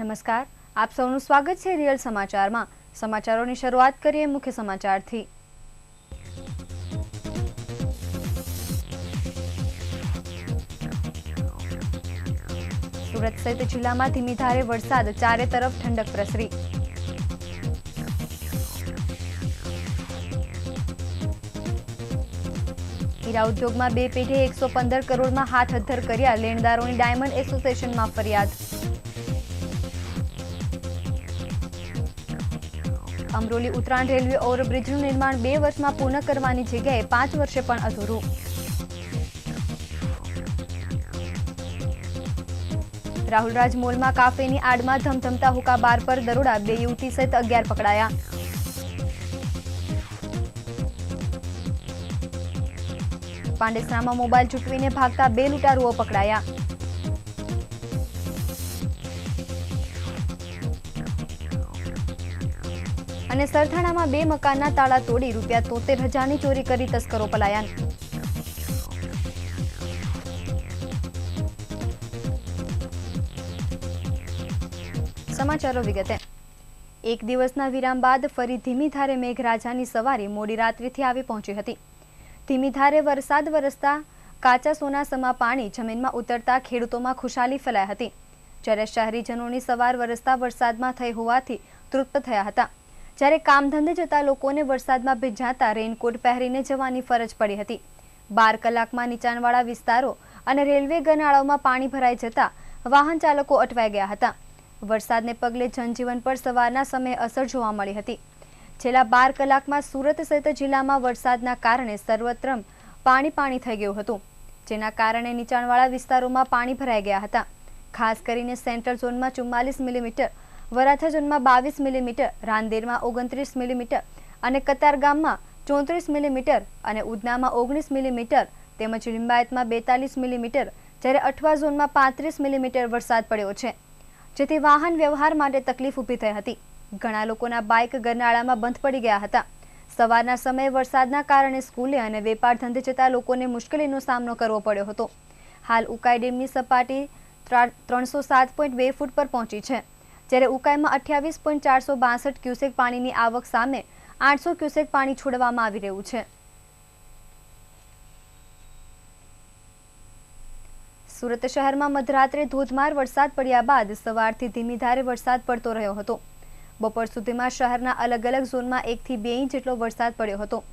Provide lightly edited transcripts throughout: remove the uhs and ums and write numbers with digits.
નમસ્કાર, આપ સૌનું સ્વાગત છે રિયલ સમાચારમાં। સમાચારોની શરૂઆત કરીએ મુખ્ય સમાચારથી। સુરત સહિત જિલ્લામાં ધીમી ધારે વરસાદ, ચારે તરફ ઠંડક પ્રસરી। હીરા ઉદ્યોગમાં બે પેઢીએ 115 કરોડમાં હાથ અદ્ધર કર્યા, લેણદારોની ડાયમંડ એસોસિએશનમાં ફરિયાદ। અમરોલી ઉત્તરાયણ રેલવે ઓવરબ્રિજનું નિર્માણ 2 વર્ષમાં પૂર્ણ કરવાની જગ્યાએ 5 વર્ષે પણ અધૂરું। રાહુલરાજ મોલમાં કાફેની આડમાં ધમધમતા હુક્કા બાર પર દરોડા, 2 યુવતી સહિત 11 પકડાયા। પાંડેસરામાં મોબાઈલ ચૂંટવીને ભાગતા 2 લૂંટારુઓ પકડાયા। અને સરથાણામાં 2 મકાનના તાળા તોડી ₹73,000ની ચોરી કરી તસ્કરો પલાયન। સમાચારો વિગતે। એક દિવસના વિરામ બાદ ફરી ધીમી ધારે મેઘરાજાની સવારી મોડી રાત્રિથી આવી પહોંચી હતી। ધીમી ધારે વરસાદ વરસતા કાચા સોના સમા પાણી જમીનમાં ઉતરતા ખેડૂતોમાં ખુશાલી ફેલાઈ હતી, જ્યારે શહેરીજનોની સવાર વરસતા વરસાદમાં થઈ હોવાથી તૃપ્ત થયા હતા। જ્યારે કામધંધે જતા લોકોને વરસાદમાં ભીંજાતા રેઇનકોટ પહેરીને જવાની ફરજ પડી હતી। 12 કલાકમાં નીચાણવાળા વિસ્તારો અને રેલવે ગરનાળાઓમાં પાણી ભરાઈ જતા વાહન ચાલકો અટવાઈ ગયા હતા। વરસાદને પગલે જનજીવન પર સવારના સમયે અસર જોવા મળી હતી। છેલ્લા 12 કલાકમાં સુરત સહિત જિલ્લામાં વરસાદના કારણે સર્વત્ર પાણી થઈ ગયું હતું, જેના કારણે નીચાણવાળા વિસ્તારોમાં પાણી ભરાઈ ગયા હતા। ખાસ કરીને સેન્ટ્રલ ઝોનમાં 44 મિલીમીટર, વરાછા ઝોનમાં 22 મિલીમીટર, રાંદેરમાં 29 મિલીમીટર અને કતારગામમાં 34 મિલીમીટર અને ઉધનામાં 19 મિલીમીટર તેમજ લિંબાયતમાં 42 મિલીમીટર, જ્યારે અઠવા ઝોનમાં 35 મિલીમીટર વરસાદ પડ્યો છે, જેથી વાહન વ્યવહાર માટે તકલીફ ઊભી થઈ હતી। ઘણા લોકોના બાઇક ગરનાળામાં બંધ પડી ગયા હતા। સવારના સમયે વરસાદના કારણે સ્કૂલે અને વેપાર ધંધે જતા લોકોને મુશ્કેલીનો સામનો કરવો પડ્યો હતો। હાલ ઉકાઈ ડેમની સપાટી 307.2 ફૂટ પર પહોંચી છે, જ્યારે ઉકાઈમાં 28.462 ક્યુસેક પાણીની આવક સામે 800 ક્યુસેક પાણી છોડવામાં આવી રહ્યું છે। સુરત શહેરમાં મધરાત્રે ધોધમાર વરસાદ પડ્યા બાદ સવારથી ધીમી ધારે વરસાદ પડતો રહ્યો હતો। બપોર સુધીમાં શહેરના અલગ અલગ ઝોનમાં 1 થી 2 ઇંચ જેટલો વરસાદ પડ્યો હતો।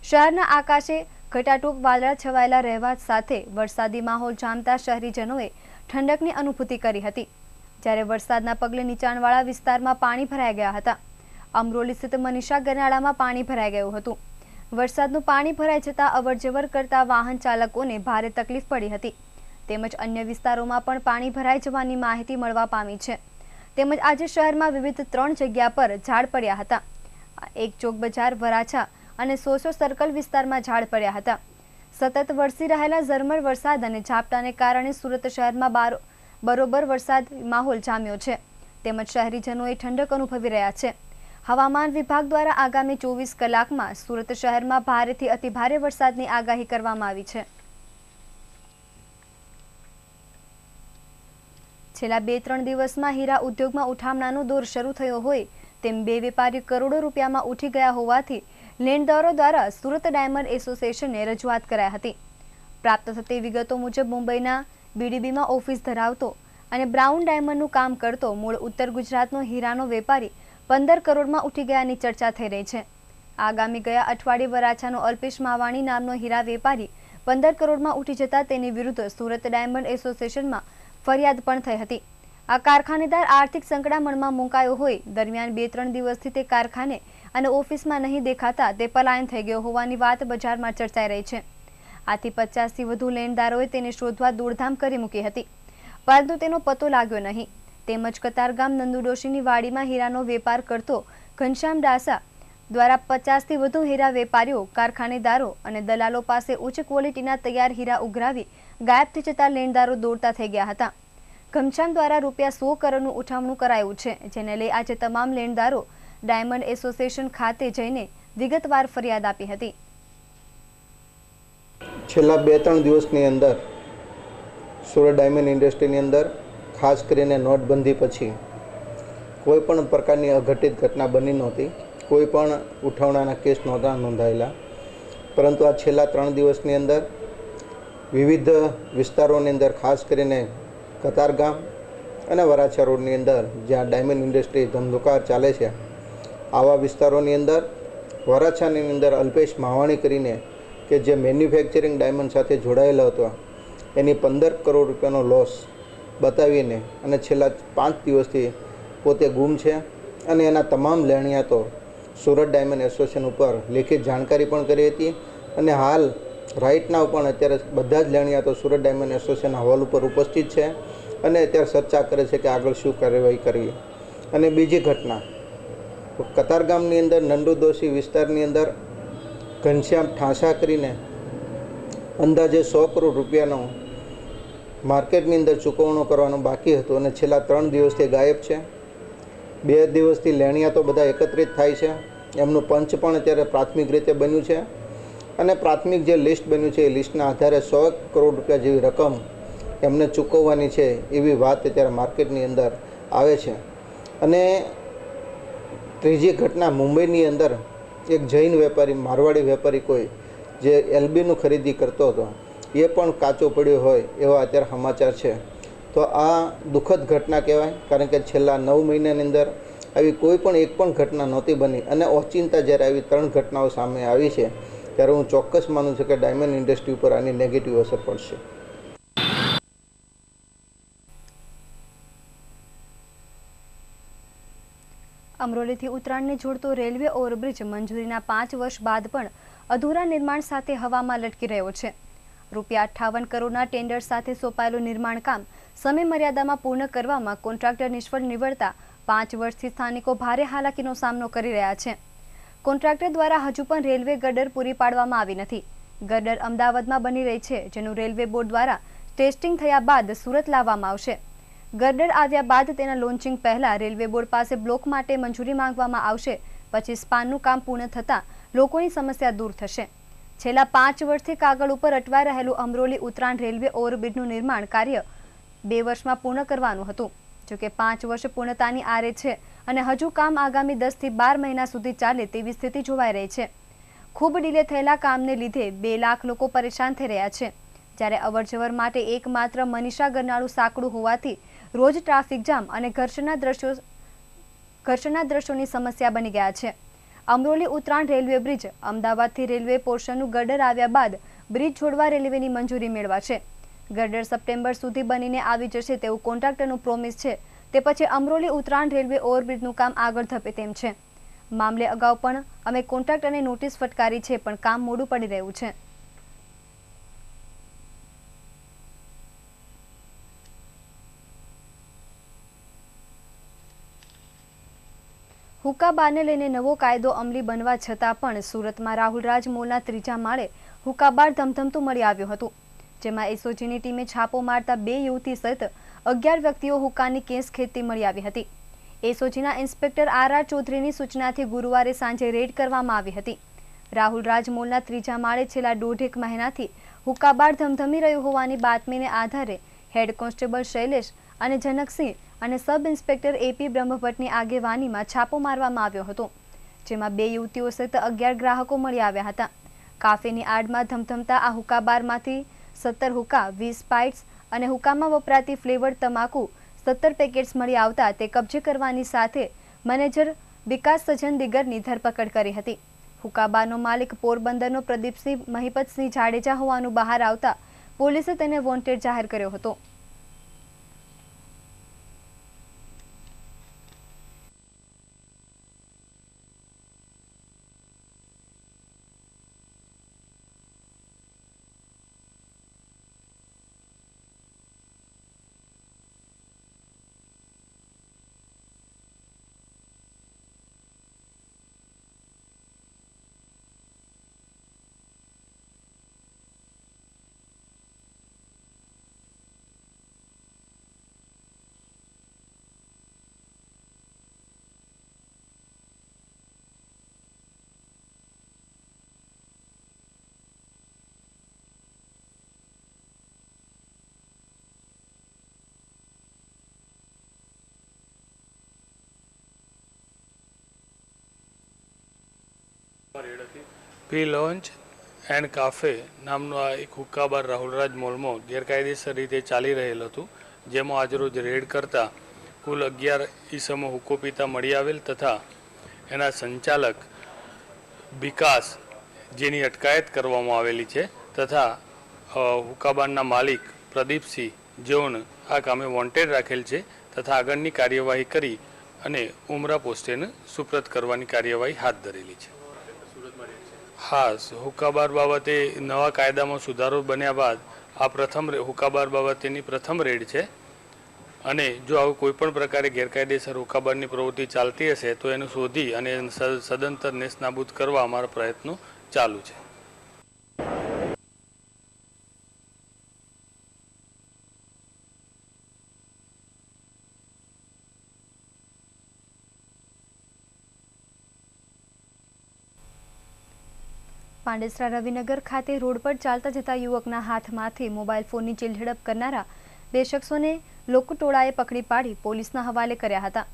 શહેરના આકાશે ઘટાટોપ વાદળા છવાયેલા રહેવા સાથે વરસાદી માહોલ જામતા શહેરીજનોએ ઠંડકની અનુભૂતિ કરી હતી, જ્યારે વરસાદના પગલે નીચાણવાળા વિસ્તારમાં પાણી ભરાઈ ગયા હતા। અમરોલી સ્થિત મનીષા ગરનાળામાં પાણી ભરાઈ ગયું હતું। વરસાદનું પાણી ભરાઈ જતાં અવરજવર કરતા વાહન ચાલકોને ભારે તકલીફ પડી હતી, તેમજ અન્ય વિસ્તારોમાં પણ પાણી ભરાઈ જવાની માહિતી મળવા પામી છે। તેમજ આજે શહેરમાં વિવિધ 3 જગ્યા પર ઝાડ પડ્યા હતા। એક ચોક બજાર, વરાછા અને સોસો સર્કલ વિસ્તારમાં ઝાડ પડ્યા હતા। સતત વરસી રહેલા ઝરમર વરસાદ અને ઝાપટાને કારણે સુરત શહેરમાં બરોબર વરસાદ માહોલ જામ્યો છે, તેમજ શહેરીજનોએ ઠંડક અનુભવી રહ્યા છે। હવામાન વિભાગ દ્વારા આગામી 24 કલાકમાં સુરત શહેરમાં ભારેથી અતિભારે વરસાદની આગાહી કરવામાં આવી છે। છેલ્લા 2-3 દિવસમાં હીરા ઉદ્યોગમાં ઉઠામણાનો દોર શરૂ થયો હોય તેમ 2 વેપારી કરોડો રૂપિયામાં ઉઠી ગયા હોવાથી લેણદારો દ્વારા સુરત ડાયમંડ એસોસિએશનને રજૂઆત કરાઈ હતી। પ્રાપ્ત થતી વિગતો મુજબ મુંબઈના બીડીબીમાં ઓફિસ ધરાવતો અને બ્રાઉન ડાયમંડનું કામ કરતો મૂળ ઉત્તર ગુજરાતનો હીરાનો વેપારી 15 કરોડમાં ઉઠી ગયાની ચર્ચા થઈ રહી છે। આગામી ગયા અઠવાડિયે વરાછાનો અલ્પેશ માવાણી નામનો હીરા વેપારી 15 કરોડમાં ઉઠી જતા તેની વિરુદ્ધ સુરત ડાયમંડ એસોસિએશનમાં ફરિયાદ પણ થઈ હતી। આ કારખાનેદાર આર્થિક સંકળામણમાં મુકાયો હોય દરમિયાન 2-3 દિવસથી તે કારખાને અને ઓફિસમાં નહીં દેખાતા તે પલાયન થઈ ગયો હોવાની વાત બજારમાં ચર્ચાઈ રહી છે। આથી 50થી વધુ લેણદારોએ તેને શોધવા દોડધામ કરી મૂકી હતી, પરંતુ તેનો પતો લાગ્યો નહીં। તેમજ કતારગામ નંદુડોશીની વાડીમાં હીરાનો વેપાર કરતો ઘનશ્યામ ડાસા દ્વારા 50થી વધુ હીરા વેપારીઓ, કારખાનેદારો અને દલાલો પાસે ઉચ્ચ ક્વોલિટીના તૈયાર હીરા ઉઘરાવી ગાયબ થઈ જતા લેણદારો દોડતા થઈ ગયા હતા। ઘનશ્યામ દ્વારા ₹100 કરોડનું ઉઠામણું કરાયું છે, જેને લઈ આજે તમામ લેણદારો ડાયમંડ એસોસિએશન ખાતે જઈને વિગતવાર ફરિયાદ આપી હતી। છેલ્લા 2-3 દિવસની અંદર સુરત ડાયમંડ ઇન્ડસ્ટ્રીની અંદર ખાસ કરીને નોટબંધી પછી કોઈ પણ પ્રકારની અઘટિત ઘટના બની નહોતી, કોઈ પણ ઉઠાવણાના કેસ નહોતા નોંધાયેલા. પરંતુ આ છેલ્લા 3 દિવસની અંદર વિવિધ વિસ્તારોની અંદર, ખાસ કરીને કતારગામ અને વરાછા રોડની અંદર જ્યાં ડાયમંડ ઇન્ડસ્ટ્રી ધમધોકાર ચાલે છે, આવા વિસ્તારોની અંદર વરાછાની અંદર અલ્પેશ માવાણી કરીને કે જે મેન્યુફેક્ચરિંગ ડાયમંડ સાથે જોડાયેલો હતો, એની 15 કરોડ રૂપિયાનો લોસ બતાવીને અને છેલ્લા 5 દિવસથી પોતે ગુમ છે. અને એના તમામ લેણિયાતો સુરત ડાયમંડ એસોસિએશન ઉપર લેખિત જાણકારી પણ કરી હતી. અને હાલ રાઇટ નાવ પણ અત્યારે બધા જ લેણિયાતો સુરત ડાયમંડ એસોસિએશનના હોલ ઉપર ઉપસ્થિત છે અને અત્યારે ચર્ચા કરે છે કે આગળ શું કાર્યવાહી કરવી. અને બીજી ઘટના, કતારગામની અંદર નંદુદોશી વિસ્તારની અંદર ઘનશ્યામ ઠાંસા કરીને અંદાજે 100 કરોડ રૂપિયાનો માર્કેટની અંદર ચૂકવણું કરવાનું બાકી હતું અને છેલ્લા 3 દિવસથી ગાયબ છે. 2 દિવસથી લેણિયાતો બધા એકત્રિત થાય છે. એમનું પંચ પણ અત્યારે પ્રાથમિક રીતે બન્યું છે અને પ્રાથમિક જે લિસ્ટ બન્યું છે એ લિસ્ટના આધારે 100 કરોડ રૂપિયા જેવી રકમ એમને ચૂકવવાની છે એવી વાત અત્યારે માર્કેટની અંદર આવે છે. અને ત્રીજી ઘટના, મુંબઈની અંદર એક જૈન વેપારી, મારવાડી વેપારી કોઈ જે એલબીનું ખરીદી કરતો હતો, એ પણ કાચો પડ્યો હોય એવા અત્યારે સમાચાર છે. તો આ દુઃખદ ઘટના કહેવાય, કારણ કે છેલ્લા 9 મહિનાની અંદર આવી કોઈ પણ એક પણ ઘટના નહોતી બની અને ઓચિંતા જ્યારે આવી 3 ઘટનાઓ સામે આવી છે ત્યારે હું ચોક્કસ માનું છું કે ડાયમંડ ઇન્ડસ્ટ્રી ઉપર આની નેગેટિવ અસર પડશે. અમરોલીથી ઉત્તરાયણને જોડતો રેલવે ઓવરબ્રિજ મંજૂરીના 5 વર્ષ બાદ પણ અધૂરા નિર્માણ સાથે હવામાં લટકી રહ્યો છે. ₹58 કરોડના ટેન્ડર સાથે સોંપાયેલું નિર્માણ કામ સમય મર્યાદામાં પૂર્ણ કરવામાં કોન્ટ્રાક્ટર નિષ્ફળ નીવડતા 5 વર્ષથી સ્થાનિકો ભારે હાલાકીનો સામનો કરી રહ્યા છે. કોન્ટ્રાક્ટર દ્વારા હજુ પણ રેલવે ગર્ડર પૂરી પાડવામાં આવી નથી. ગર્ડર અમદાવાદમાં બની રહી છે, જેનું રેલવે બોર્ડ દ્વારા ટેસ્ટિંગ થયા બાદ સુરત લાવવામાં આવશે. ગર્ડર આવ્યા બાદ તેના લોન્ચિંગ પહેલા રેલવે બોર્ડ પાસે બ્લોક માટે મંજૂરી માંગવામાં આવશે. પછી સ્પાનનું કામ પૂર્ણ થતાં લોકોની સમસ્યા દૂર થશે. છેલ્લા 5 વર્ષથી કાગળ ઉપર અટવાઈ રહેલું અમરોલી ઉત્તરાયણ રેલવે ઓવરબ્રિજનું નિર્માણ કાર્ય 2 વર્ષમાં પૂર્ણ કરવાનું હતું. જોકે 5 વર્ષ પૂર્ણતાની આરે છે અને હજુ કામ આગામી 10 થી 12 મહિના સુધી ચાલે તેવી સ્થિતિ જોવાઈ રહી છે. ખૂબ ડીલે થયેલા કામને લીધે 2 લાખ લોકો પરેશાન થઈ રહ્યા છે. જ્યારે અવરજવર માટે એકમાત્ર મનીષા ગરનાળું સાંકડું હોવાથી રોજ ટ્રાફિક જામ અને ઘર્ષણના દ્રશ્યોની સમસ્યા બની ગયા છે. અમરોલી ઉત્તરાયણ રેલવે બ્રિજ અમદાવાદથી રેલવે પોર્શનનું ગર્ડર આવ્યા બાદ બ્રિજ છોડવા રેલવેની મંજૂરી મેળવાશે. ગર્ડર સપ્ટેમ્બર સુધી બનીને આવી જશે તેવું કોન્ટ્રાક્ટરનું પ્રોમિસ છે. તે પછી અમરોલી ઉત્તરાયણ રેલવે ઓવરબ્રિજનું કામ આગળ ધપે તેમ છે. મામલે અગાઉ પણ અમે કોન્ટ્રાક્ટરને નોટિસ ફટકારી છે, પણ કામ મોડું પડી રહ્યું છે. હુક્કાબારને લઈને નવો કાયદો અમલી બનવા છતાં પણ સુરતમાં રાહુલ રાજ મોલના 3જા માળે હુક્કાબાર ધમધમતું મળી આવ્યું હતું, જેમાં એસઓજીની ટીમે છાપો મારતા 2 યુવતી સહિત 11 વ્યક્તિઓ હુક્કાની કેસ ખેંચતી મળી આવી હતી. એસઓજીના ઇન્સ્પેક્ટર આર ચૌધરીની સૂચનાથી ગુરુવારે સાંજે રેડ કરવામાં આવી હતી. રાહુલ રાજ મોલના 3જા માળે છેલ્લા 1.5 મહિનાથી હુક્કાબાર ધમધમી રહ્યું હોવાની બાતમીને આધારે હેડ કોન્સ્ટેબલ શૈલેષ અને જનકસિંહ અને સબ ઇન્સ્પેક્ટર એપી બ્રહ્મભટ્ટની આગેવાનીમાં છાપો મારવામાં આવ્યો હતો, જેમાં 2 યુવતીઓ સહિત 11 ગ્રાહકો મળી આવ્યા હતા. કાફેની આડમાં ધમધમતા આ હુક્કાબારમાંથી 17 હુક્કા, 20 પાઇટ્સ અને હુક્કામાં વપરાતી ફ્લેવર્ડ તમાકુ 17 પેકેટ્સ મળી આવતા તે કબજે કરવાની સાથે મેનેજર વિકાસ સજન દિગરની ધરપકડ કરી હતી. હુક્કાબારનો માલિક પોરબંદરનો પ્રદીપસિંહ મહિપતસિંહ જાડેજા હોવાનું બહાર આવતા પોલીસે તેને વોન્ટેડ જાહેર કર્યો હતો. પી લોન્ચ એન્ડ કાફે નામનું આ એક હુક્કા બાર રાહુલરાજ મોલમાં ગેરકાયદેસર રીતે ચાલી રહેલ હતું, જેમાં આજરોજ રેડ કરતા કુલ 11 ઈસમો હુક્કો પીતા મળી આવેલ તથા એના સંચાલક વિકાસ જેની અટકાયત કરવામાં આવેલી છે તથા હુક્કા બારના માલિક પ્રદીપસિંહ જેઓને આ કામે વોન્ટેડ રાખેલ છે તથા આગળની કાર્યવાહી કરી અને ઉમરા પોસ્ટેને સુપ્રત કરવાની કાર્યવાહી હાથ ધરેલી છે. હા, હુક્કાબાર બાબતે નવા કાયદામાં સુધારો બન્યા બાદ આ હુક્કાબાર બાબતેની પ્રથમ રેડ છે અને જો આવું કોઈપણ પ્રકારે ગેરકાયદેસર હુક્કાબારની પ્રવૃત્તિ ચાલતી હશે તો એને શોધી અને સદંતર નેસ્તનાબૂદ કરવા અમારા પ્રયત્નો ચાલુ છે. પાંડેસરા રવિનગર ખાતે રોડ પર ચાલતા જતા યુવકના હાથમાંથી મોબાઈલ ફોનની ચીલઝડપ કરનારા 2 શખ્સોને લોકો ટોળાએ પકડી પાડી પોલીસના હવાલે કર્યા હતા.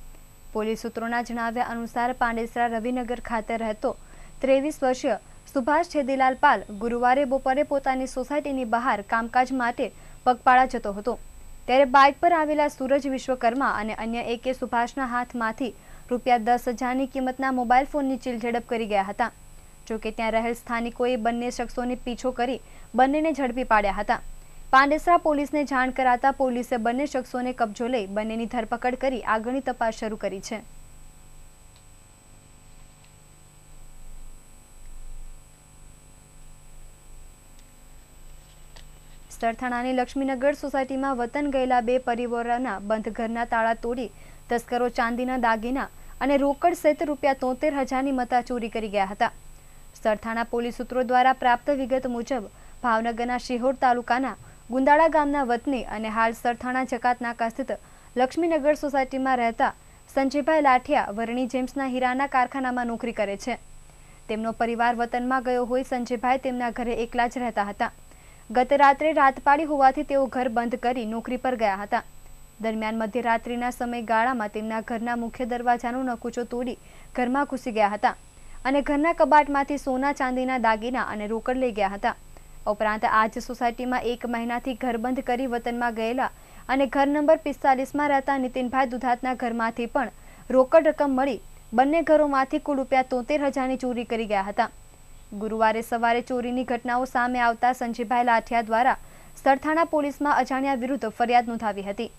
પોલીસ સૂત્રોના જણાવ્યા અનુસાર પાંડેસરા રવિનગર ખાતે રહેતો 23 વર્ષીય સુભાષ છેદીલાલ પાલ ગુરુવારે બપોરે પોતાની સોસાયટીની બહાર કામકાજ માટે પગપાળા જતો હતો, ત્યારે બાઇક પર આવેલા સૂરજ વિશ્વકર્મા અને અન્ય એકે સુભાષના હાથમાંથી ₹10,000ની કિંમતના મોબાઈલ ફોનની ચીલઝડપ કરી ગયા હતા. જોકે ત્યાં રહેલ સ્થાનિકોએ બંને શખ્સોને પીછો કરી બંનેને ઝડપી પાડ્યા હતા. પાંડેસરા પોલીસને જાણ કરાતા પોલીસે બંને શખ્સોને કબજો લઈ બંનેની ધરપકડ કરી આગળની તપાસ શરૂ કરી છે. સરથાણાની લક્ષ્મીનગર સોસાયટીમાં વતન ગયેલા 2 પરિવારોના બંધ ઘરના તાળા તોડી તસ્કરો ચાંદીના દાગીના અને રોકડ સહિત ₹73,000ની મત્તા ચોરી કરી ગયા હતા. સરથાણા પોલીસ સૂત્રો દ્વારા પ્રાપ્ત વિગત મુજબ ભાવનગરના શિહોર તાલુકાના ગુંદાળા ગામના વતની અને હાલ સરથાણા જકાતનાકા સ્થિત લક્ષ્મીનગર સોસાયટીમાં રહેતા સંજયભાઈ લાઠિયા વરણી જેમ્સના હીરાના કારખાનામાં નોકરી કરે છે. તેમનો પરિવાર વતનમાં ગયો હોય સંજયભાઈ તેમના ઘરે એકલા જ રહેતા હતા. ગત રાત્રે રાત પાડી હોવાથી તેઓ ઘર બંધ કરી નોકરી પર ગયા હતા. દરમિયાન મધ્યરાત્રિના સમયગાળામાં તેમના ઘરના મુખ્ય દરવાજાનો નકુચો તોડી ઘરમાં ઘૂસી ગયા હતા અને ઘરના કબાટમાંથી સોના ચાંદીના દાગીના અને રોકડ લઈ ગયા હતા. ઉપરાંત આ જ સોસાયટીમાં 1 મહિનાથી ઘર બંધ કરી વતનમાં ગયેલા અને ઘર નંબર 45માં રહેતા નીતિનભાઈ દુધાતના ઘરમાંથી પણ રોકડ રકમ મળી બંને ઘરોમાંથી કુલ ₹73,000ની ચોરી કરી ગયા હતા. ગુરુવારે સવારે ચોરીની ઘટનાઓ સામે આવતા સંજયભાઈ લાઠિયા દ્વારા સરથાણા પોલીસમાં અજાણ્યા વિરુદ્ધ ફરિયાદ નોંધાવી હતી.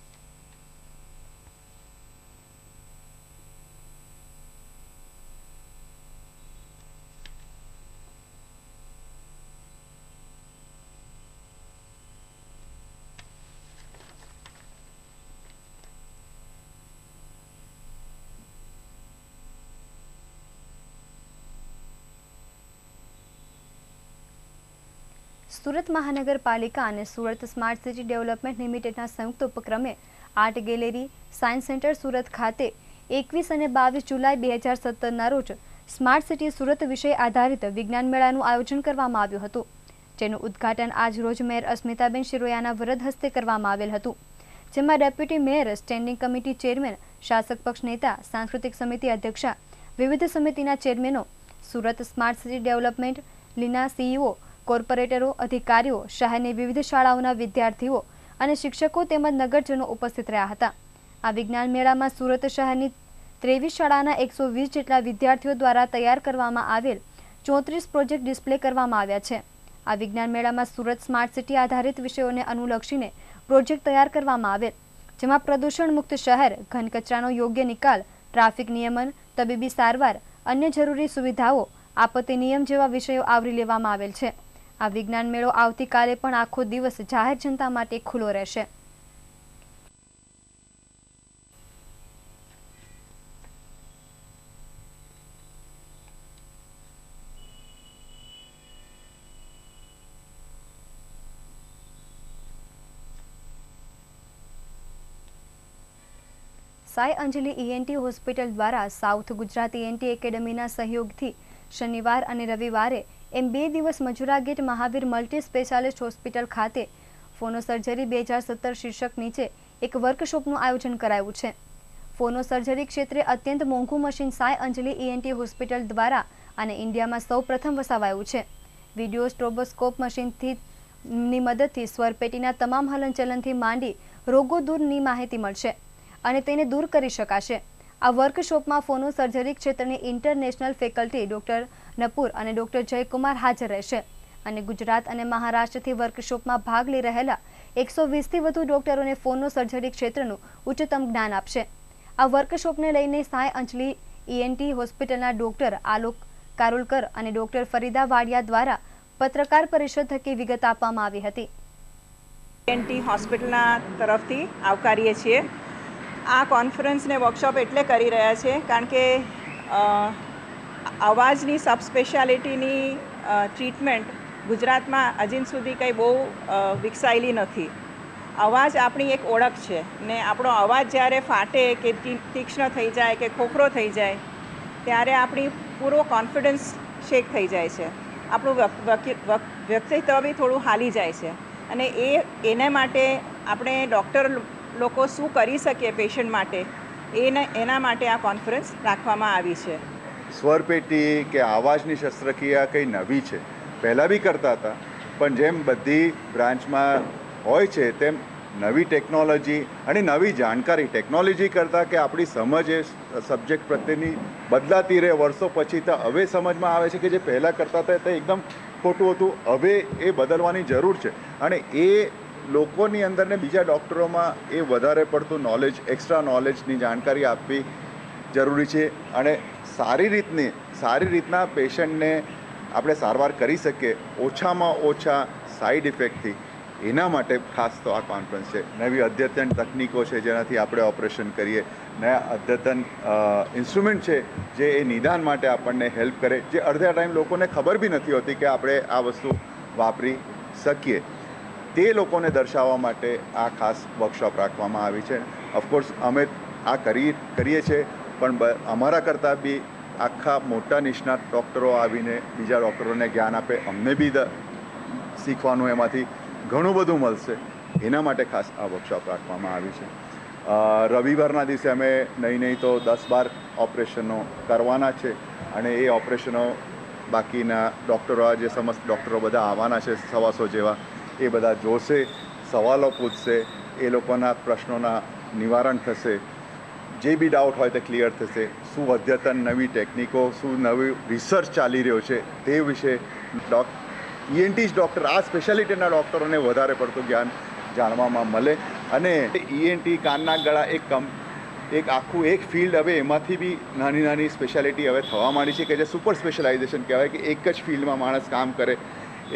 સુરત મહાનગરપાલિકા અને સુરત સ્માર્ટ સિટી ડેવલપમેન્ટ લિમિટેડના સંયુક્ત ઉપક્રમે art gallery science centre Surat ખાતે 21 અને 22 જુલાઈ 2017ના રોજ સ્માર્ટ સિટી સુરત વિષય આધારિત વિજ્ઞાન મેળાનું આયોજન કરવામાં આવ્યું હતું, જેનું ઉદ્ઘાટન આજ રોજ મેયર અસ્મિતાબેન શિરોયાના વરદ હસ્તે કરવામાં આવેલ હતું, જેમાં deputy mayor, standing committee chairman, શાસક પક્ષ નેતા, સાંસ્કૃતિક સમિતિ અધ્યક્ષા, વિવિધ સમિતિના ચેરમેનો, સુરત સ્માર્ટ સિટી ડેવલપમેન્ટ લીના સીઈઓ, કોર્પોરેટરો, અધિકારીઓ, શહેરની વિવિધ શાળાઓના વિદ્યાર્થીઓ અને શિક્ષકો તેમજ નગરજનો ઉપસ્થિત રહ્યા હતા. આ વિજ્ઞાન મેળામાં સુરત શહેરની 23 શાળાના 120 જેટલા વિદ્યાર્થીઓ દ્વારા તૈયાર કરવામાં આવેલ 34 પ્રોજેક્ટ ડિસ્પ્લે કરવામાં આવ્યા છે. આ વિજ્ઞાન મેળામાં સુરત સ્માર્ટ સિટી આધારિત વિષયોને અનુલક્ષીને પ્રોજેક્ટ તૈયાર કરવામાં આવેલ, જેમાં પ્રદૂષણ મુક્ત શહેર, ઘન કચરાનો યોગ્ય નિકાલ, ટ્રાફિક નિયમન, તબીબી સારવાર, અન્ય જરૂરી સુવિધાઓ, આપત્તિ નિયમ જેવા વિષયો આવરી લેવામાં આવેલ છે. આ વિજ્ઞાન મેળો આવતીકાલે પણ આખો દિવસ જાહેર જનતા માટે ખુલ્લો રહેશે. સાઈ અંજલિ ENT હોસ્પિટલ દ્વારા સાઉથ ગુજરાત ENT એકેડમીના સહયોગથી શનિવાર અને રવિવારે એમ 2 દિવસ Majura gate Mahavir multi specialist hospital ખાતે ફોનો સર્જરી 2017 શીર્ષક નીચે એક વર્કશોપનું આયોજન કરાયું છે. ફોનો સર્જરી ક્ષેત્રે અત્યંત મોંઘું machine Sai Anjali ENT hospital દ્વારા અને ઇન્ડિયામાં સૌપ્રથમ વસાવાયું છે. વિડિયો સ્ટ્રોબોસ્કોપ મશીનની મદદથી સ્વરપેટીના તમામ હલનચલનથી માંડી રોગો દૂરની માહિતી મળશે અને તેને દૂર કરી શકાશે. આ વર્કશોપમાં ફોનો સર્જરી ક્ષેત્રની ઇન્ટરનેશનલ ફેકલ્ટી ડોક્ટર નપુર અને ડોક્ટર જયકુમાર હાજર રહેશે અને ગુજરાત અને મહારાષ્ટ્રથી વર્કશોપમાં ભાગ લઈ રહેલા 120થી વધુ ડોક્ટરોને ફોનો સર્જરી ક્ષેત્રનું ઉચ્ચતમ જ્ઞાન આપશે. આ વર્કશોપને લઈને સાંઈ અંજલિ ENT હોસ્પિટલના ડોક્ટર આલોક કારોલકર અને ડોક્ટર ફરીદા વાડિયા દ્વારા પત્રકાર પરિષદ થકી વિગત આપવામાં આવી હતી. ENT હોસ્પિટલના તરફથી આવકારીએ છીએ. આ કોન્ફરન્સને વર્કશોપ એટલે કરી રહ્યા છે કારણ કે અવાજની સબસ્પેશિયાલિટીની ટ્રીટમેન્ટ ગુજરાતમાં હજી સુધી કંઈ બહુ વિકસાયેલી નથી. અવાજ આપણી એક ઓળખ છે ને આપણો અવાજ જ્યારે ફાટે કે તીક્ષ્ણ થઈ જાય કે ખોખરો થઈ જાય ત્યારે આપણી પૂરો કોન્ફિડન્સ શેક થઈ જાય છે. આપણું વ્યક્તિત્વ બી થોડું હાલી જાય છે અને એને માટે આપણે ડૉક્ટર લોકો શું કરી શકીએ પેશન્ટ માટે એના માટે આ કોન્ફરન્સ રાખવામાં આવી છે. સ્વરપેટી કે અવાજની શસ્ત્રક્રિયા કંઈ નવી છે, પહેલાં બી કરતા હતા, પણ જેમ બધી બ્રાન્ચમાં હોય છે તેમ નવી ટેકનોલોજી અને નવી જાણકારી ટેકનોલોજી કરતાં કે આપણી સમજ એ સબ્જેક્ટ પ્રત્યેની બદલાતી રહે વર્ષો પછી, તો હવે સમજમાં આવે છે કે જે પહેલાં કરતા હતા તે એકદમ ખોટું હતું. હવે એ બદલવાની જરૂર છે અને એ લોકોની અંદર ને બીજા ડૉક્ટરોમાં એ વધારે પડતું નોલેજ, એક્સ્ટ્રા નોલેજની જાણકારી આપવી જરૂરી છે અને સારી રીતના પેશન્ટને આપણે સારવાર કરી શકીએ ઓછામાં ઓછા સાઈડ ઇફેક્ટથી. એના માટે ખાસ તો આ કોન્ફરન્સ છે. નવી અદ્યતન તકનીકો છે જેનાથી આપણે ઓપરેશન કરીએ, નયા અદ્યતન ઇન્સ્ટ્રુમેન્ટ છે જે એ નિદાન માટે આપણને હેલ્પ કરે, જે અડધા ટાઈમ લોકોને ખબર બી નથી હોતી કે આપણે આ વસ્તુ વાપરી શકીએ. તે લોકોને દર્શાવવા માટે આ ખાસ વર્કશોપ રાખવામાં આવી છે. ઓફકોર્સ અમે આ કરીએ છીએ, પણ અમારા કરતાં બી આખા મોટા નિષ્ણાત ડૉક્ટરો આવીને બીજા ડૉક્ટરોને જ્ઞાન આપે. અમને બી શીખવાનું એમાંથી ઘણું બધું મળશે. એના માટે ખાસ આ વર્કશોપ રાખવામાં આવી છે. રવિવારના દિવસે અમે નહીં તો 10-12 ઓપરેશનો કરવાના છે અને એ ઓપરેશનો બાકીના ડૉક્ટરો, જે સમસ્ત ડૉક્ટરો બધા આવવાના છે 100 જેવા, એ બધા જોશે, સવાલો પૂછશે, એ લોકોના પ્રશ્નોના નિવારણ થશે, જે બી ડાઉટ હોય તે ક્લિયર થશે. શું અદ્યતન નવી ટેકનિકો, શું નવી રિસર્ચ ચાલી રહ્યો છે તે વિશે ENT ડૉક્ટર, આ સ્પેશિયાલિટીના ડૉક્ટરોને વધારે પડતું જ્ઞાન જાણવામાં મળે. અને ENT કાનના ગળા એક આખું એક ફિલ્ડ, હવે એમાંથી બી નાની સ્પેશિયાલિટી હવે થવા માંડી છે કે જે સુપર સ્પેશિયલાઇઝેશન કહેવાય, કે એક જ ફિલ્ડમાં માણસ કામ કરે.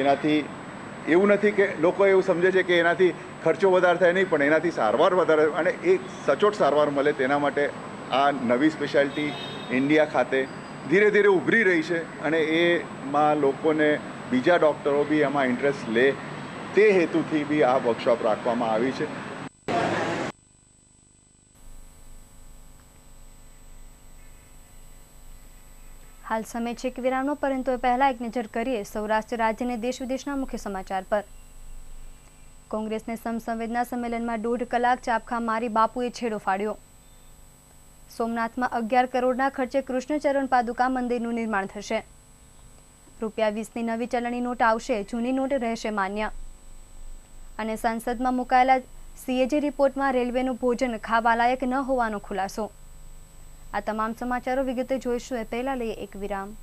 એનાથી એવું નથી કે લોકો એવું સમજે છે કે એનાથી ખર્ચો વધારે થાય, નહીં, પણ એનાથી સારવાર વધારે અને એક સચોટ સારવાર મળે. તેના માટે આ નવી સ્પેશિયાલિટી ઇન્ડિયા ખાતે ધીરે ધીરે ઉભરી રહી છે અને એમાં લોકોને બીજા ડૉક્ટરો બી એમાં ઇન્ટરેસ્ટ લે તે હેતુથી બી આ વર્કશોપ રાખવામાં આવી છે. હાલ સમય છે કે વિરામનો, પરંતુ પહેલા એક નજર કરીએ સૌરાષ્ટ્ર રાજ્યને દેશ વિદેશના મુખ્ય સમાચાર પર. કોંગ્રેસને સમસંવેદના સંમેલનમાં 1.5 કલાક ચાબખા મારી બાપુએ છેડો ફાડ્યો. સોમનાથમાં 11 કરોડના ખર્ચે કૃષ્ણચરણ પાદુકા મંદિરનું નિર્માણ થશે. ₹20ની નવી ચલણી નોટ આવશે, જૂની નોટ રહેશે માન્ય. અને સંસદમાં મુકાયેલા CAG રિપોર્ટમાં રેલવેનું ભોજન ખાવાલાયક ન હોવાનો ખુલાસો. આ તમામ સમાચારો વિગતે જોઈશું, એ પહેલા લઈએ એક વિરામ.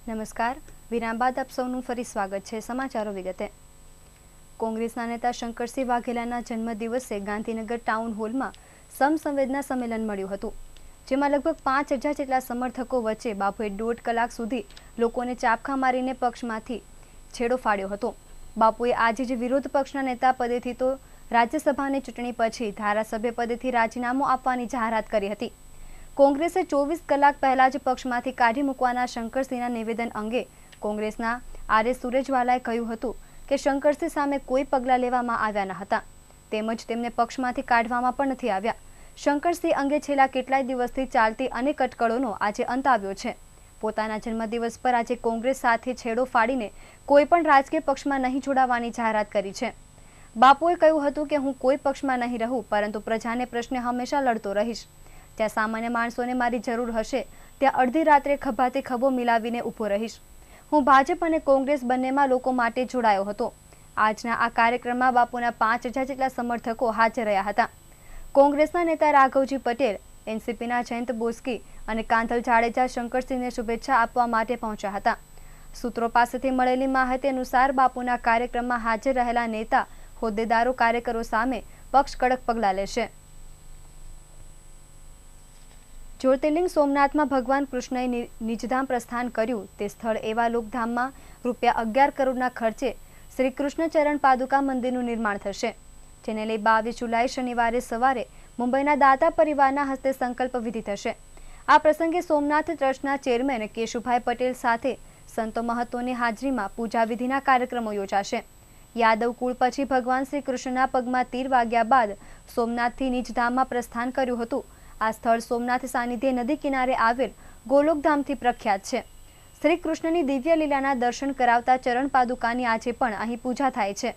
નમસ્કાર. વિરામ બાદ આપ સૌનું ફરી સ્વાગત છે. સમાચારો વિગતે. કોંગ્રેસના નેતા શંકરસિંહ વાઘેલાના જન્મદિવસે ગાંધીનગર ટાઉન હોલમાં સમસંવેદના સંમેલન મળ્યું હતું, જેમાં લગભગ 5000 જેટલા સમર્થકો વચ્ચે બાપુએ 1.5 કલાક સુધી લોકોને ચાબખા મારીને પક્ષમાંથી છેડો ફાડ્યો હતો. બાપુએ આજે જ વિરોધ પક્ષના નેતા પદેથી તો રાજ્યસભાની ચૂંટણી પછી ધારાસભ્ય પદેથી રાજીનામું આપવાની જાહેરાત કરી હતી, કોંગ્રેસે 24 કલાક પહેલા જ પક્ષમાંથી કાઢી મૂકવાના શંકરસિંહના નિવેદન અંગે કોંગ્રેસના આર.એસ. સુરજવાલાએ કહ્યું હતું કે શંકરસિંહ સામે કોઈ પગલાં લેવામાં આવ્યા ન હતા, તેમજ તેમને પક્ષમાંથી કાઢવામાં પણ નથી આવ્યા. શંકરસિંહ અંગે છેલ્લા કેટલાય દિવસથી ચાલતી અનેક અટકળોનો આજે અંત આવ્યો છે. પોતાના જન્મદિવસ પર આજે કોંગ્રેસ સાથે છેડો ફાડીને કોઈ પણ રાજકીય પક્ષમાં નહીં જોડાવાની જાહેરાત કરી છે. બાપુએ કહ્યું હતું કે હું કોઈ પક્ષમાં નહીં રહું, પરંતુ પ્રજાને પ્રશ્ને હંમેશા લડતો રહીશ. ત્યાં સામાન્ય માણસોને મારી જરૂર હશે ત્યાં અડધી રાત્રે ખભાતે ખભો મિલાવીને ઊભો રહીશ. હું ભાજપ અને કોંગ્રેસ બંનેમાં લોકો માટે જોડાયો હતો. આજના આ કાર્યક્રમમાં બાપુના 5000 જેટલા સમર્થકો હાજર રહ્યા હતા. કોંગ્રેસના નેતા રાઘવજી પટેલ, એનસીપીના જયંત બોસ્કી અને કાંધલ જાડેજા શંકરસિંહને શુભેચ્છા આપવા માટે પહોંચ્યા હતા. સૂત્રો પાસેથી મળેલી માહિતી અનુસાર બાપુના કાર્યક્રમમાં હાજર રહેલા નેતા, હોદ્દેદારો, કાર્યકરો સામે પક્ષ કડક પગલાં લેશે. જ્યોતિર્લિંગ સોમનાથમાં ભગવાન કૃષ્ણએ નિજધામ પ્રસ્થાન કર્યું તે સ્થળ એવા લોકધામમાં ₹11 કરોડના ખર્ચે શ્રી કૃષ્ણ ચરણ પાદુકા મંદિરનું નિર્માણ થશે, જેને લઈ 22 જુલાઈ શનિવારે સવારે મુંબઈના દાતા પરિવારના હસ્તે સંકલ્પ વિધિ થશે. આ પ્રસંગે સોમનાથ ટ્રસ્ટના ચેરમેન કેશુભાઈ પટેલ સાથે સંતો મહંતોની હાજરીમાં પૂજા વિધિના કાર્યક્રમો યોજાશે. યાદવ કુળ પછી ભગવાન શ્રી કૃષ્ણના પગમાં તીર વાગ્યા બાદ સોમનાથથી નિજધામમાં પ્રસ્થાન કર્યું હતું. આ સ્થળ સોમનાથ સાનિધ્ય નદી કિનારે આવેલ ગોલોકધામથી પ્રખ્યાત છે. શ્રી કૃષ્ણની દિવ્ય લીલાના દર્શન કરાવતા ચરણ પાદુકાની આજે પણ અહીં પૂજા થાય છે.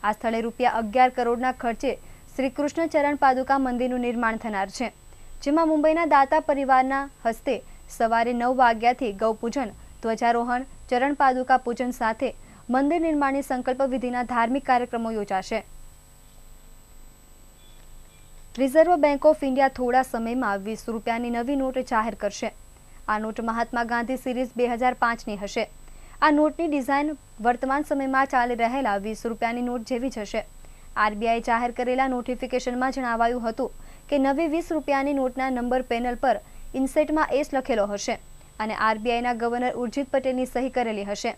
આ સ્થળે ₹11 કરોડના ખર્ચે શ્રી કૃષ્ણ ચરણ પાદુકા મંદિરનું નિર્માણ થનાર છે, જેમાં મુંબઈના દાતા પરિવારના હસ્તે સવારે 9 વાગ્યાથી ગૌપૂજન, ધ્વજારોહણ, ચરણ પાદુકા પૂજન સાથે મંદિર નિર્માણની સંકલ્પ વિધિના ધાર્મિક કાર્યક્રમો યોજાશે. રિઝર્વ બેંક ઓફ ઇન્ડિયા થોડા સમયમાં ₹20ની નવી નોટ જાહેર કરશે. આ નોટ મહાત્મા ગાંધી સિરીઝ 2005ની હશે. આ નોટની ડિઝાઇન વર્તમાન સમયમાં ચાલી રહેલા ₹20ની નોટ જેવી જ હશે. આરબીઆઈ જાહેર કરેલા નોટિફિકેશનમાં જણાવાયું હતું કે નવી ₹20ની નોટના નંબર પેનલ પર ઇન્સેટમાં એસ લખેલો હશે અને આરબીઆઈના ગવર્નર ઉર્જિત પટેલની સહી કરેલી હશે.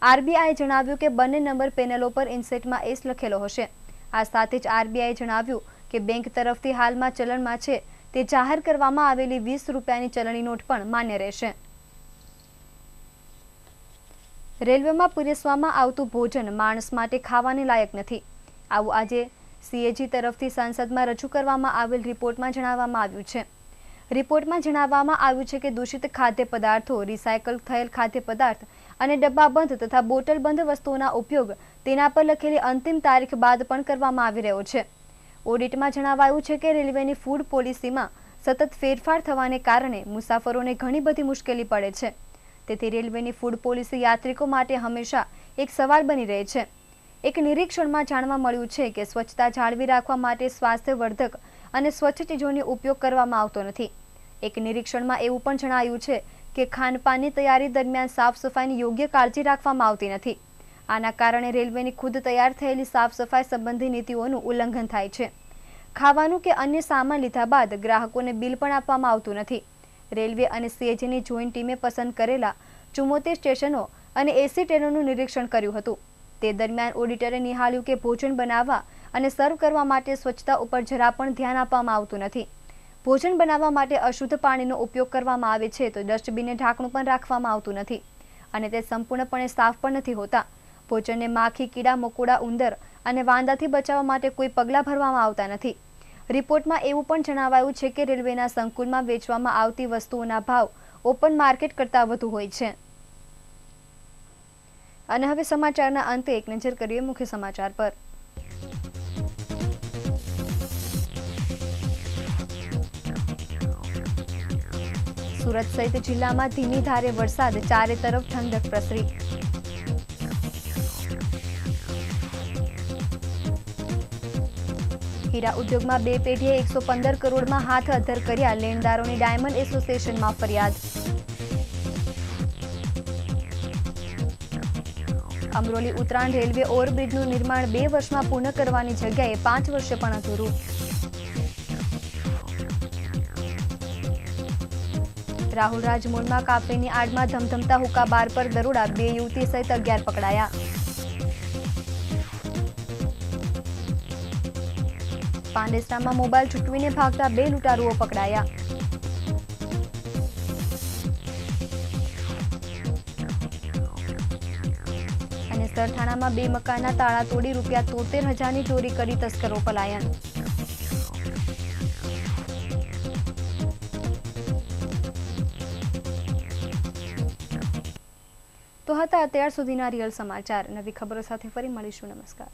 આરબીઆઈએ જણાવ્યું કે બંને નંબર પેનલો પર ઇન્સેટમાં એસ લખેલો હશે. આ સાથે જ આરબીઆઈએ જણાવ્યું કે બેંક તરફથી હાલમાં ચલણમાં છે તે જાહેર કરવામાં આવેલી ₹20ની ચલણી નોટ પણ માન્ય રહેશે. રેલવેમાં પીરસવામાં આવતું ભોજન માણસ માટે ખાવાને લાયક નથી. આવું આજે સીએજી તરફથી સંસદમાં રજૂ કરવામાં આવેલ રિપોર્ટમાં જણાવવામાં આવ્યું છે. રિપોર્ટમાં જણાવવામાં આવ્યું છે કે દૂષિત ખાદ્ય પદાર્થો, રિસાયકલ થયેલ ખાદ્ય પદાર્થ અને ડબ્બાબંધ તથા બોટલબંધ વસ્તુઓના ઉપયોગ તેના પર લખેલી અંતિમ તારીખ બાદ પણ કરવામાં આવી રહ્યો છે. ઓડિટમાં જણાવાયું છે કે રેલવેની ફૂડ પોલિસીમાં સતત ફેરફાર થવાને કારણે મુસાફરોને ઘણી બધી મુશ્કેલી પડે છે. તેથી રેલવેની ફૂડ પોલિસી યાત્રિકો માટે હંમેશા એક સવાલ બની રહે છે. એક નિરીક્ષણમાં જાણવા મળ્યું છે કે સ્વચ્છતા જાળવી રાખવા માટે સ્વાસ્થ્યવર્ધક અને સ્વચ્છ ચીજોનો ઉપયોગ કરવામાં આવતો નથી. એક નિરીક્ષણમાં એવું પણ જણાયું છે કે ખાનપાનની તૈયારી દરમિયાન સાફ સફાઈની યોગ્ય કાળજી રાખવામાં આવતી નથી. આના કારણે રેલવેની ખુદ તૈયાર થયેલી સાફ સફાઈ સંબંધી નીતિઓનું ઉલ્લંઘન થાય છે. ખાવાનું કે અન્ય સામાન લીધા બાદ ગ્રાહકોને બિલ પણ આપવામાં આવતું નથી. રેલવે અને સીએજીની જોઈન્ટ ટીમે પસંદ કરેલા 74 સ્ટેશનો અને એસી ટ્રેનોનું નિરીક્ષણ કર્યું હતું. તે દરમિયાન ઓડિટરે નિહાળ્યું કે ભોજન બનાવવા અને સર્વ કરવા માટે સ્વચ્છતા ઉપર જરા પણ ધ્યાન આપવામાં આવતું નથી. ભોજન બનાવવા માટે અશુદ્ધ પાણીનો ઉપયોગ કરવામાં આવે છે તો ડસ્ટબિનને ઢાંકણું પણ રાખવામાં આવતું નથી અને તે સંપૂર્ણપણે સાફ પણ નથી હોતા. ભોજનને માખી, કીડા, મકોડા, ઉંદર અને વાંદાથી બચાવવા માટે કોઈ પગલાં ભરવામાં આવતા નથી. રિપોર્ટમાં એવું પણ જણાવાયું છે કે રેલવેના સંકુલમાં વેચવામાં આવતી વસ્તુઓના ભાવ ઓપન માર્કેટ કરતાં વધુ હોય છે. અને હવે સમાચારના અંતે એક નજર કરીએ મુખ્ય સમાચાર પર. સુરત સહિત જિલ્લામાં ધીમી ધારે વરસાદ, ચારે તરફ ઠંડક પ્રસરી. હીરા ઉદ્યોગમાં 2 પેઢીએ 115 કરોડમાં હાથ અધ્ધર કર્યા, લેણદારોની ડાયમંડ એસોસિએશનમાં ફરિયાદ. અમરોલી ઉત્તરાયણ રેલવે ઓવરબ્રિજનું નિર્માણ 2 વર્ષમાં પૂર્ણ કરવાની જગ્યાએ 5 વર્ષે પણ અધૂરું. રાહુલ રાજમોલમાં કાફેની આડમાં ધમધમતા હુક્કા બાર પર દરોડા, 2 યુવતી સહિત 11 પકડાયા. પાંડેસરામાં મોબાઈલ ચૂંટવીને ભાગતા 2 લૂંટારુઓ પકડાયા. માતર થાણામાં 2 મકાનના તાળા તોડી રૂપિયા 73,000ની ચોરી કરી તસ્કરો પલાયન. તો હતા અત્યાર સુધીના રિયલ સમાચાર. નવી ખબરો સાથે ફરી મળીશું. નમસ્કાર.